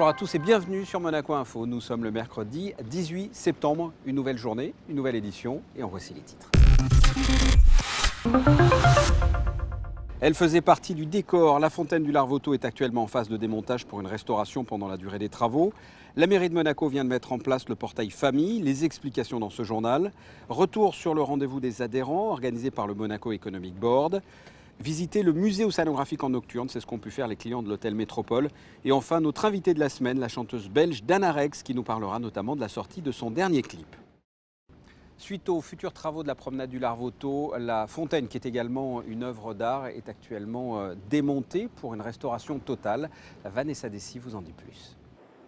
Bonjour à tous et bienvenue sur Monaco Info. Nous sommes le mercredi 18 septembre, une nouvelle journée, une nouvelle édition et en voici les titres. Elle faisait partie du décor. La fontaine du Larvoto est actuellement en phase de démontage pour une restauration pendant la durée des travaux. La mairie de Monaco vient de mettre en place le portail famille. Les explications dans ce journal. Retour sur le rendez-vous des adhérents organisé par le Monaco Economic Board. Visiter le musée océanographique en nocturne, c'est ce qu'ont pu faire les clients de l'hôtel Métropole. Et enfin, notre invitée de la semaine, la chanteuse belge Dana Rex, qui nous parlera notamment de la sortie de son dernier clip. Suite aux futurs travaux de la promenade du Larvoto, la fontaine, qui est également une œuvre d'art, est actuellement démontée pour une restauration totale. Vanessa Dessy vous en dit plus.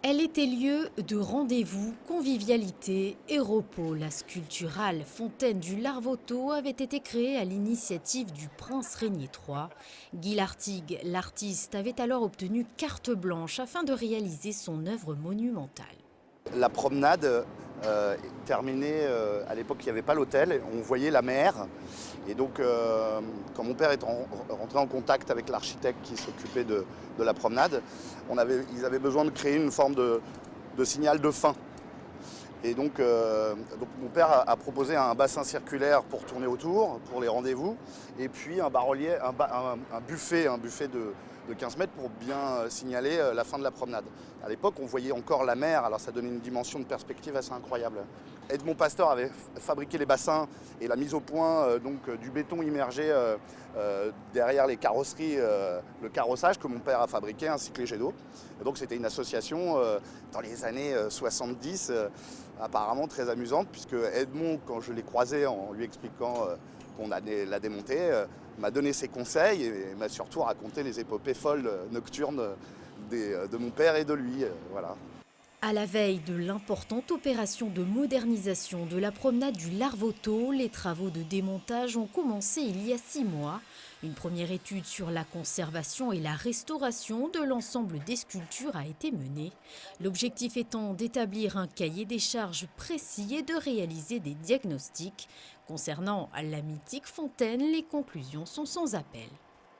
Elle était lieu de rendez-vous, convivialité et repos. La sculpturale fontaine du Larvoto avait été créée à l'initiative du prince Régnier III. Guy Lartigue, l'artiste, avait alors obtenu carte blanche afin de réaliser son œuvre monumentale. La promenade terminée, à l'époque il n'y avait pas l'hôtel, on voyait la mer. Et donc quand mon père est rentré en contact avec l'architecte qui s'occupait de la promenade, ils avaient besoin de créer une forme de signal de fin. Et donc mon père a proposé un bassin circulaire pour tourner autour, pour les rendez-vous, et puis un bas-relief, un buffet de 15 mètres pour bien signaler la fin de la promenade. À l'époque, on voyait encore la mer, alors ça donnait une dimension de perspective assez incroyable. Edmond Pasteur avait fabriqué les bassins et la mise au point du béton immergé derrière les carrosseries, le carrossage que mon père a fabriqué, ainsi que les jets d'eau. Donc c'était une association dans les années 70, apparemment très amusante, puisque Edmond, quand je l'ai croisé en lui expliquant qu'on l'a démonté, m'a donné ses conseils et m'a surtout raconté les épopées folles nocturnes de mon père et de lui. Voilà. À la veille de l'importante opération de modernisation de la promenade du Larvoto, les travaux de démontage ont commencé il y a 6 mois. Une première étude sur la conservation et la restauration de l'ensemble des sculptures a été menée. L'objectif étant d'établir un cahier des charges précis et de réaliser des diagnostics. Concernant la mythique fontaine, les conclusions sont sans appel.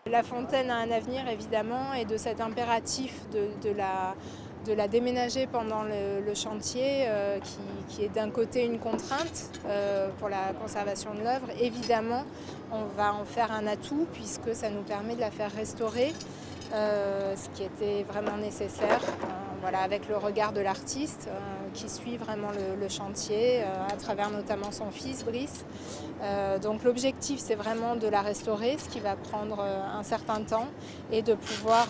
La fontaine a un avenir évidemment, et de cet impératif de la déménager pendant le chantier qui est d'un côté une contrainte pour la conservation de l'œuvre. Évidemment, on va en faire un atout puisque ça nous permet de la faire restaurer, ce qui était vraiment nécessaire, avec le regard de l'artiste qui suit vraiment le chantier à travers notamment son fils Brice. Donc l'objectif, c'est vraiment de la restaurer, ce qui va prendre un certain temps, et de pouvoir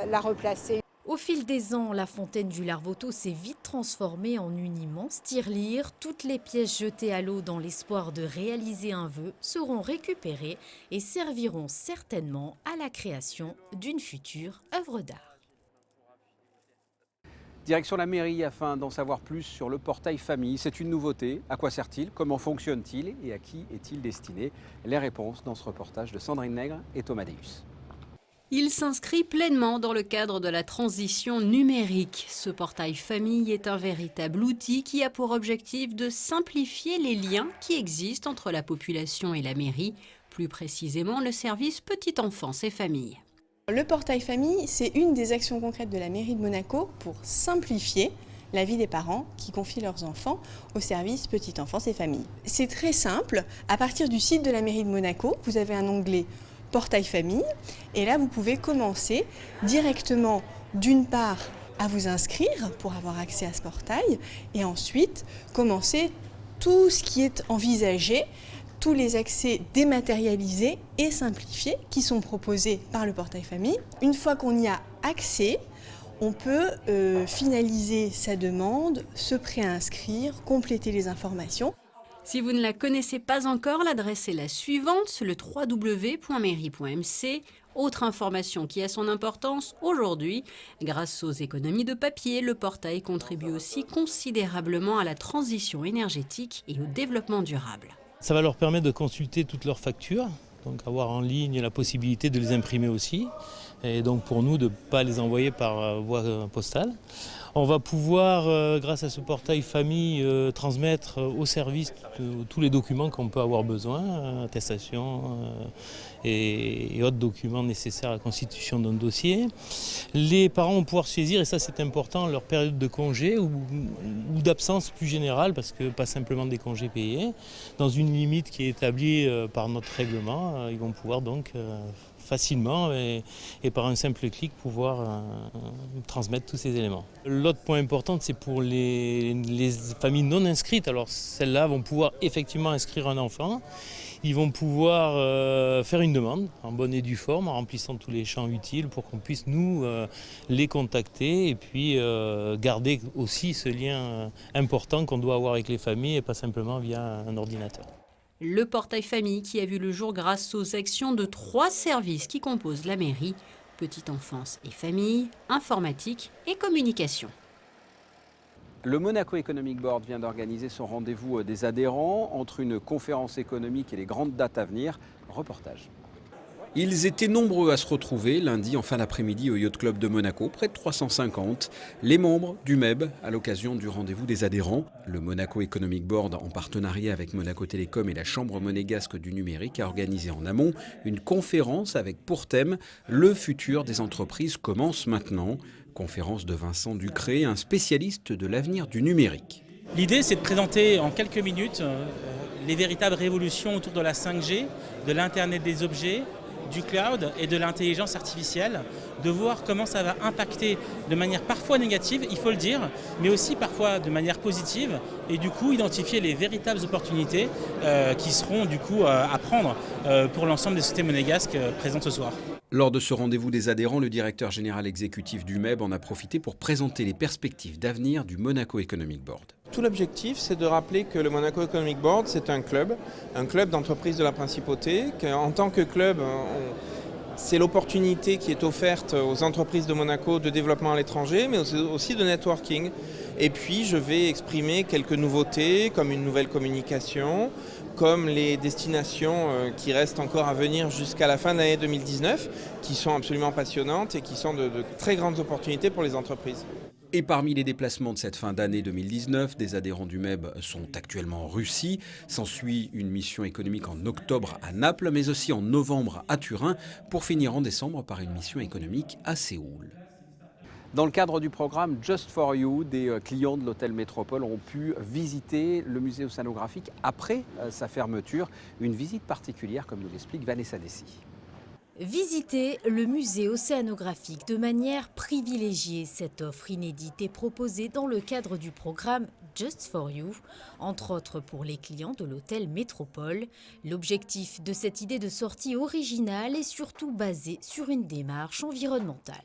la replacer. Au fil des ans, la fontaine du Larvoto s'est vite transformée en une immense tirelire. Toutes les pièces jetées à l'eau dans l'espoir de réaliser un vœu seront récupérées et serviront certainement à la création d'une future œuvre d'art. Direction la mairie afin d'en savoir plus sur le portail famille. C'est une nouveauté. À quoi sert-il? Comment fonctionne-t-il? Et à qui est-il destiné? Les réponses dans ce reportage de Sandrine Nègre et Thomas Deus. Il s'inscrit pleinement dans le cadre de la transition numérique. Ce portail famille est un véritable outil qui a pour objectif de simplifier les liens qui existent entre la population et la mairie, plus précisément le service petite enfance et famille. Le portail famille, c'est une des actions concrètes de la mairie de Monaco pour simplifier la vie des parents qui confient leurs enfants au service petite enfance et famille. C'est très simple. À partir du site de la mairie de Monaco, vous avez un onglet portail famille, et là vous pouvez commencer directement d'une part à vous inscrire pour avoir accès à ce portail, et ensuite commencer tout ce qui est envisagé, tous les accès dématérialisés et simplifiés qui sont proposés par le portail famille. Une fois qu'on y a accès, on peut finaliser sa demande, se préinscrire, compléter les informations. Si vous ne la connaissez pas encore, l'adresse est la suivante, le www.mairie.mc. Autre information qui a son importance aujourd'hui, grâce aux économies de papier, le portail contribue aussi considérablement à la transition énergétique et au développement durable. Ça va leur permettre de consulter toutes leurs factures, donc avoir en ligne la possibilité de les imprimer aussi, et donc pour nous de ne pas les envoyer par voie postale. On va pouvoir, grâce à ce portail famille, transmettre au service tous les documents qu'on peut avoir besoin, attestations et autres documents nécessaires à la constitution d'un dossier. Les parents vont pouvoir saisir, et ça c'est important, leur période de congé ou d'absence plus générale, parce que pas simplement des congés payés, dans une limite qui est établie par notre règlement. Ils vont pouvoir donc facilement et par un simple clic pouvoir transmettre tous ces éléments. L'autre point important, c'est pour les familles non inscrites. Alors celles-là vont pouvoir effectivement inscrire un enfant. Ils vont pouvoir faire une demande en bonne et due forme, en remplissant tous les champs utiles pour qu'on puisse nous les contacter et puis garder aussi ce lien important qu'on doit avoir avec les familles et pas simplement via un ordinateur. Le portail famille qui a vu le jour grâce aux actions de 3 services qui composent la mairie: petite enfance et famille, informatique et communication. Le Monaco Economic Board vient d'organiser son rendez-vous des adhérents entre une conférence économique et les grandes dates à venir. Reportage. Ils étaient nombreux à se retrouver lundi en fin d'après-midi au Yacht Club de Monaco, près de 350, les membres du MEB à l'occasion du rendez-vous des adhérents. Le Monaco Economic Board, en partenariat avec Monaco Télécom et la Chambre monégasque du numérique, a organisé en amont une conférence avec pour thème « Le futur des entreprises commence maintenant ». Conférence de Vincent Ducré, un spécialiste de l'avenir du numérique. L'idée, c'est de présenter en quelques minutes les véritables révolutions autour de la 5G, de l'Internet des objets, du cloud et de l'intelligence artificielle, de voir comment ça va impacter de manière parfois négative, il faut le dire, mais aussi parfois de manière positive, et du coup identifier les véritables opportunités qui seront du coup à prendre pour l'ensemble des sociétés monégasques présentes ce soir. Lors de ce rendez-vous des adhérents, le directeur général exécutif du MEB en a profité pour présenter les perspectives d'avenir du Monaco Economic Board. Tout l'objectif, c'est de rappeler que le Monaco Economic Board, c'est un club d'entreprises de la Principauté. En tant que club, c'est l'opportunité qui est offerte aux entreprises de Monaco de développement à l'étranger, mais aussi de networking. Et puis, je vais exprimer quelques nouveautés, comme une nouvelle communication, comme les destinations qui restent encore à venir jusqu'à la fin de l'année 2019, qui sont absolument passionnantes et qui sont de très grandes opportunités pour les entreprises. Et parmi les déplacements de cette fin d'année 2019, des adhérents du MEB sont actuellement en Russie. S'ensuit une mission économique en octobre à Naples, mais aussi en novembre à Turin, pour finir en décembre par une mission économique à Séoul. Dans le cadre du programme Just for You, des clients de l'hôtel Métropole ont pu visiter le musée océanographique après sa fermeture. Une visite particulière, comme nous l'explique Vanessa Dessy. Visiter le musée océanographique de manière privilégiée. Cette offre inédite est proposée dans le cadre du programme Just for You, entre autres pour les clients de l'hôtel Métropole. L'objectif de cette idée de sortie originale est surtout basé sur une démarche environnementale.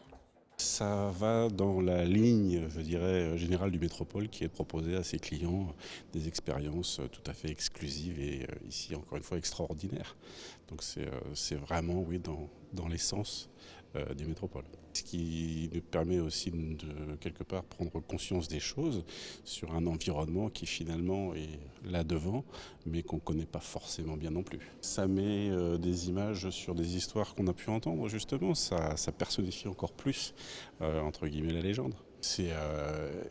Ça va dans la ligne, je dirais, générale du Métropole, qui est de proposer à ses clients des expériences tout à fait exclusives et ici, encore une fois, extraordinaires. Donc c'est vraiment, oui, dans l'essence du Métropole. Ce qui nous permet aussi de, quelque part, prendre conscience des choses sur un environnement qui finalement est là devant, mais qu'on ne connaît pas forcément bien non plus. Ça met des images sur des histoires qu'on a pu entendre, justement. Ça personnifie encore plus, entre guillemets, la légende. C'est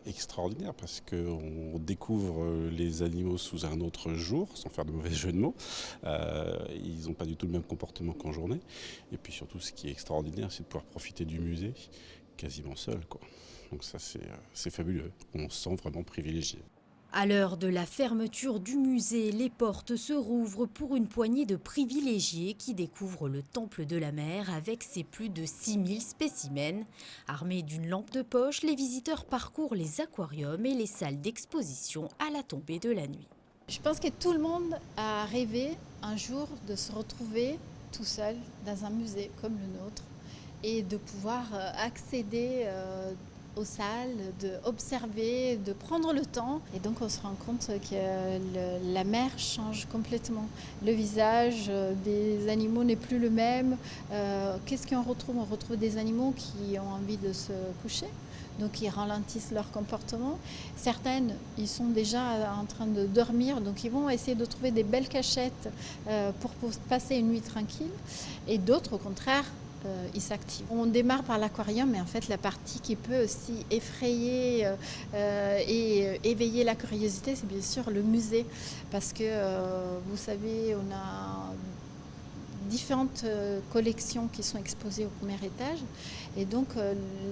extraordinaire parce qu'on découvre les animaux sous un autre jour, sans faire de mauvais jeu de mots. Ils n'ont pas du tout le même comportement qu'en journée. Et puis surtout, ce qui est extraordinaire, c'est de pouvoir profiter du musée quasiment seul, quoi. Donc ça, c'est fabuleux. On se sent vraiment privilégié. À l'heure de la fermeture du musée, les portes se rouvrent pour une poignée de privilégiés qui découvrent le Temple de la Mer avec ses plus de 6000 spécimens. Armés d'une lampe de poche, les visiteurs parcourent les aquariums et les salles d'exposition à la tombée de la nuit. Je pense que tout le monde a rêvé un jour de se retrouver tout seul dans un musée comme le nôtre et de pouvoir accéder aux salles, d'observer, de prendre le temps. Et donc on se rend compte que la mer change complètement. Le visage des animaux n'est plus le même. Qu'est-ce qu'on retrouve? On retrouve des animaux qui ont envie de se coucher, donc ils ralentissent leur comportement. Certaines, ils sont déjà en train de dormir, donc ils vont essayer de trouver des belles cachettes pour passer une nuit tranquille. Et d'autres, au contraire, ils s'activent. On démarre par l'aquarium, mais en fait la partie qui peut aussi effrayer et éveiller la curiosité, c'est bien sûr le musée. Parce que vous savez, on a différentes collections qui sont exposées au premier étage. Et donc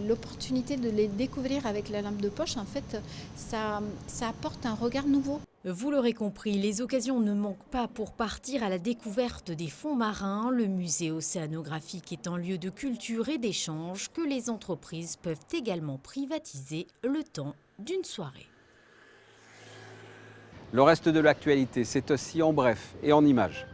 l'opportunité de les découvrir avec la lampe de poche, en fait, ça apporte un regard nouveau. Vous l'aurez compris, les occasions ne manquent pas pour partir à la découverte des fonds marins. Le musée océanographique est un lieu de culture et d'échange que les entreprises peuvent également privatiser le temps d'une soirée. Le reste de l'actualité, c'est aussi en bref et en images.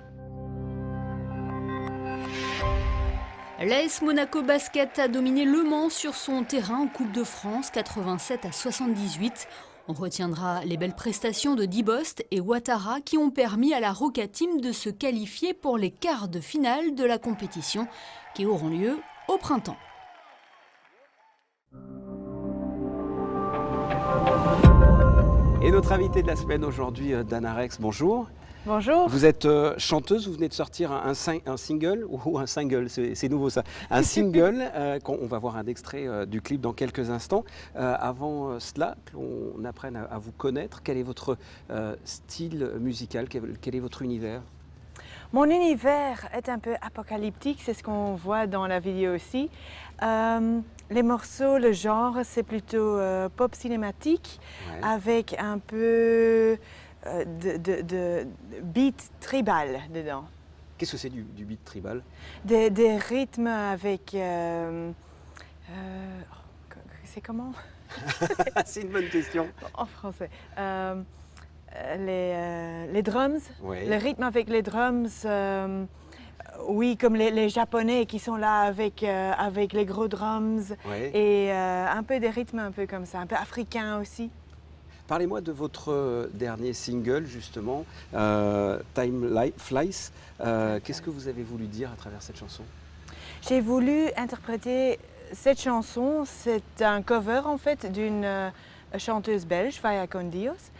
L'AS Monaco Basket a dominé Le Mans sur son terrain en Coupe de France 87-78. On retiendra les belles prestations de Dibost et Ouattara qui ont permis à la Roca Team de se qualifier pour les quarts de finale de la compétition qui auront lieu au printemps. Et notre invitée de la semaine aujourd'hui, Dana Rex, bonjour. Bonjour. Vous êtes chanteuse, vous venez de sortir un single, ou un single, c'est nouveau ça, un single, on va voir un extrait du clip dans quelques instants. Avant cela, qu'on apprenne à vous connaître, quel est votre style musical, quel est votre univers ? Mon univers est un peu apocalyptique, c'est ce qu'on voit dans la vidéo aussi. Les morceaux, le genre, c'est plutôt pop cinématique, avec un peu de beat tribal dedans. Qu'est-ce que c'est du beat tribal ? Des rythmes avec... c'est comment ? C'est une bonne question. En français. Les drums, oui. Le rythme avec les drums, oui, comme les Japonais qui sont là avec les gros drums, oui. Et un peu des rythmes un peu comme ça, un peu africains aussi. Parlez-moi de votre dernier single, justement, Time Flies. Qu'est-ce que vous avez voulu dire à travers cette chanson ? J'ai voulu interpréter cette chanson, c'est un cover en fait d'une chanteuse belge, Faya con Dios.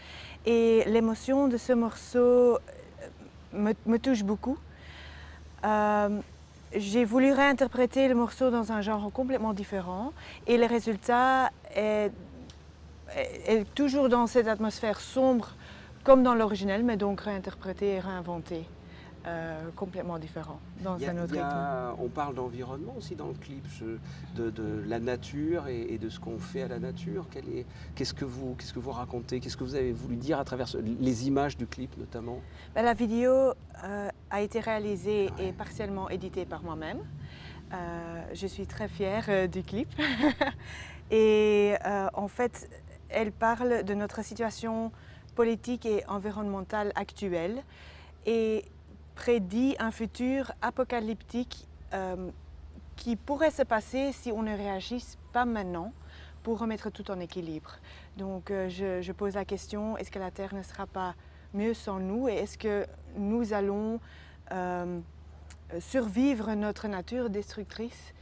Et l'émotion de ce morceau me touche beaucoup. J'ai voulu réinterpréter le morceau dans un genre complètement différent et le résultat est toujours dans cette atmosphère sombre comme dans l'original, mais donc réinterprété et réinventé, complètement différent, dans un autre rythme. On parle d'environnement aussi dans le clip, de la nature et de ce qu'on fait à la nature. Qu'est-ce que vous racontez ? Qu'est-ce que vous avez voulu dire à travers les images du clip notamment ? La vidéo a été réalisée et partiellement éditée par moi-même. Je suis très fière du clip. Et en fait, elle parle de notre situation politique et environnementale actuelle et prédit un futur apocalyptique qui pourrait se passer si on ne réagisse pas maintenant pour remettre tout en équilibre. Donc je pose la question, est-ce que la Terre ne sera pas mieux sans nous et est-ce que nous allons survivre notre nature destructrice ?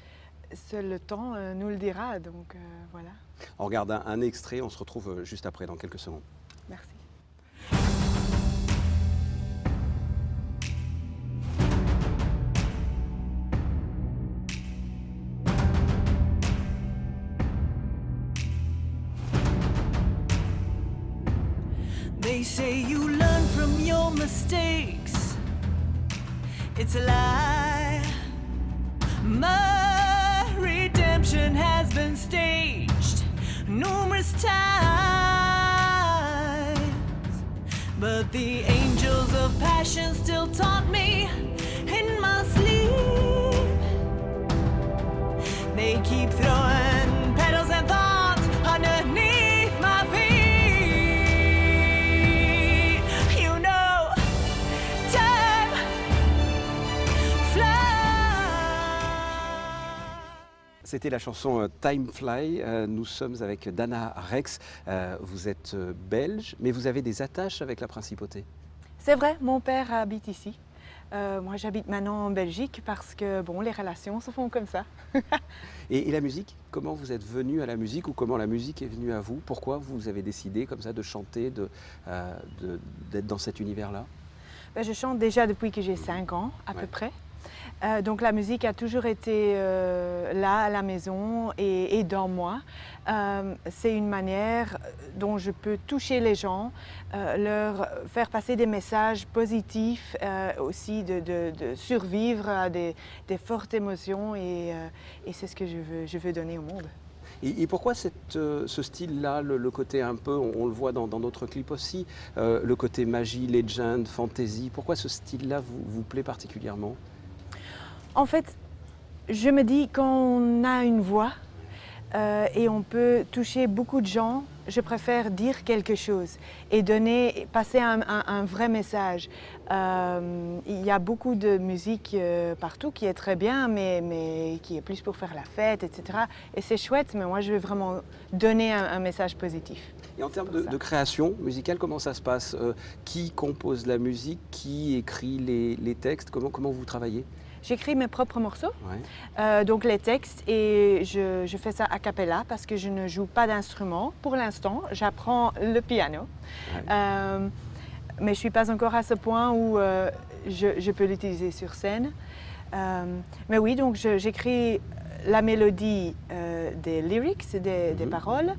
Seul le temps nous le dira, donc voilà. On regarde un extrait, on se retrouve juste après, dans quelques secondes. Merci. They say you learn from your mistakes. It's a lie. My redemption has been staged numerous times, but the angels of passion still taunt me in my sleep. They keep throwing petals and thorns underneath my feet. You know, time C'était la chanson Time Fly. Nous sommes avec Dana Rex. Vous êtes belge, mais vous avez des attaches avec la principauté. C'est vrai, mon père habite ici. Moi, j'habite maintenant en Belgique parce que bon, les relations se font comme ça. Et la musique, comment vous êtes venu à la musique ou comment la musique est venue à vous? Pourquoi vous avez décidé comme ça de chanter, d'être dans cet univers-là? Je chante déjà depuis que j'ai 5 ans à peu près. Donc la musique a toujours été là à la maison et dans moi. C'est une manière dont je peux toucher les gens, leur faire passer des messages positifs, aussi de survivre à des fortes émotions et c'est ce que je veux donner au monde. Et pourquoi ce style-là, le côté un peu, on le voit dans d'autres clips aussi, le côté magie, legend, fantasy, pourquoi ce style-là vous plaît particulièrement? En fait, je me dis qu'on a une voix et on peut toucher beaucoup de gens, je préfère dire quelque chose et passer un vrai message. Il y a beaucoup de musique partout qui est très bien, mais qui est plus pour faire la fête, etc. Et c'est chouette, mais moi je veux vraiment donner un message positif. Et en termes de création musicale, comment ça se passe? Qui compose la musique? Qui écrit les textes? Comment vous travaillez? J'écris mes propres morceaux, donc les textes, et je fais ça a cappella parce que je ne joue pas d'instrument pour l'instant. J'apprends le piano, mais je ne suis pas encore à ce point où je peux l'utiliser sur scène. Mais oui, donc j'écris la mélodie des lyrics, des paroles,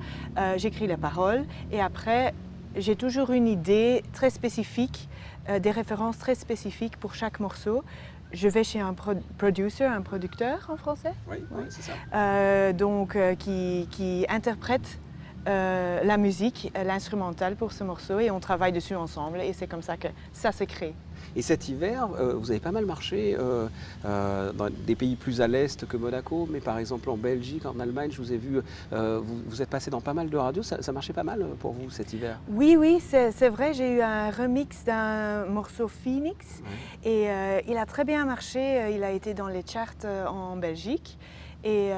j'écris les paroles, et après j'ai toujours une idée très spécifique, des références très spécifiques pour chaque morceau. Je vais chez un un producteur en français, oui, c'est ça. Donc qui interprète la musique, l'instrumental pour ce morceau, et on travaille dessus ensemble, et c'est comme ça que ça se crée. Et cet hiver, vous avez pas mal marché dans des pays plus à l'est que Monaco, mais par exemple en Belgique, en Allemagne, je vous ai vu, vous êtes passé dans pas mal de radios, ça marchait pas mal pour vous cet hiver? Oui, c'est vrai, j'ai eu un remix d'un morceau Phoenix, et il a très bien marché, il a été dans les charts en Belgique. Et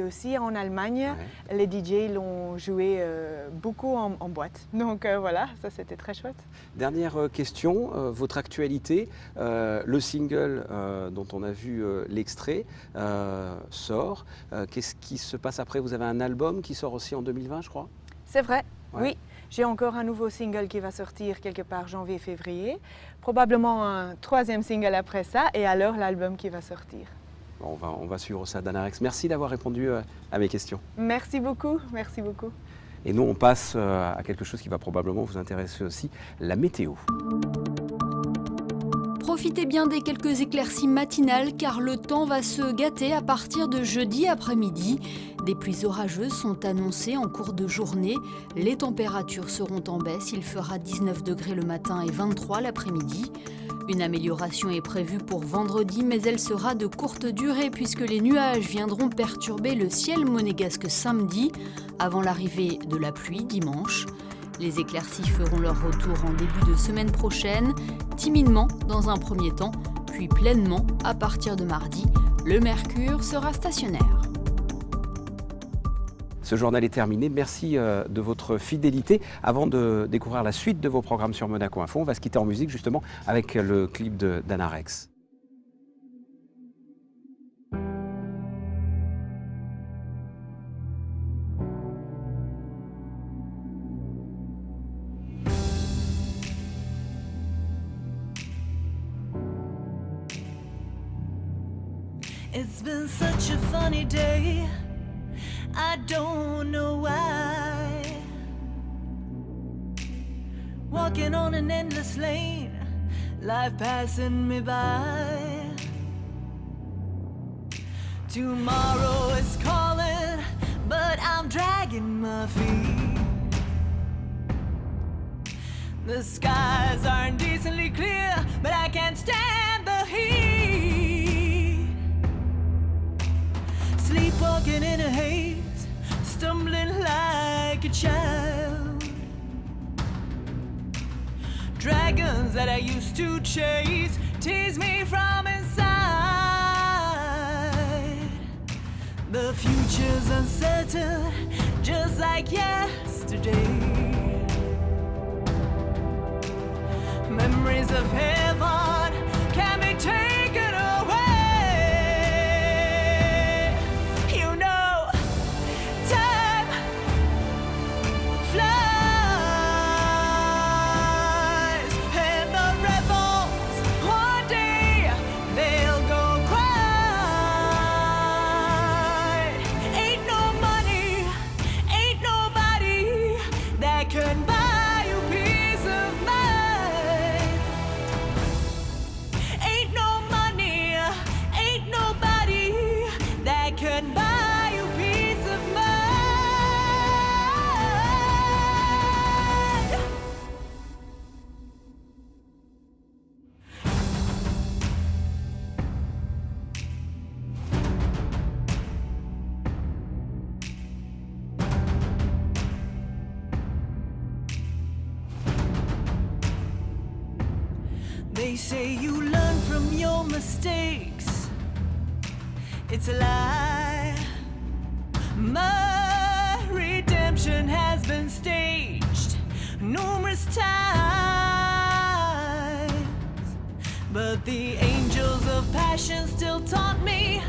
aussi en Allemagne, les DJ l'ont joué beaucoup en boîte. Donc voilà, ça c'était très chouette. Dernière question, votre actualité, le single dont on a vu l'extrait sort. Qu'est-ce qui se passe après? Vous avez un album qui sort aussi en 2020, je crois? C'est vrai, oui. J'ai encore un nouveau single qui va sortir quelque part janvier-février. Probablement un troisième single après ça, et alors l'album qui va sortir. On va suivre ça, Danarex. Merci d'avoir répondu à mes questions. Merci beaucoup, merci beaucoup. Et nous, on passe à quelque chose qui va probablement vous intéresser aussi, la météo. Profitez bien des quelques éclaircies matinales car le temps va se gâter à partir de jeudi après-midi. Des pluies orageuses sont annoncées en cours de journée. Les températures seront en baisse. Il fera 19 degrés le matin et 23 l'après-midi. Une amélioration est prévue pour vendredi, mais elle sera de courte durée puisque les nuages viendront perturber le ciel monégasque samedi, avant l'arrivée de la pluie dimanche. Les éclaircies feront leur retour en début de semaine prochaine, timidement dans un premier temps, puis pleinement à partir de mardi. Le mercure sera stationnaire. Ce journal est terminé. Merci de votre fidélité. Avant de découvrir la suite de vos programmes sur Monaco Info, on va se quitter en musique justement avec le clip de Danarex. It's been such a funny day, I don't know why. Walking on an endless lane, life passing me by. Tomorrow is calling, but I'm dragging my feet. The skies aren't decently clear, but I can't stand the heat. Sleepwalking in a haze, stumbling like a child. Dragons that I used to chase tease me from inside. The future's uncertain, just like yesterday. Memories of heaven can be taken away. You know, time flies, and the rebels one day they can buy you peace of mind. Ain't no money, ain't nobody that can buy you peace of mind. They say you learn from your mistakes. It's a lie. My redemption has been staged numerous times, but the angels of passion still taunt me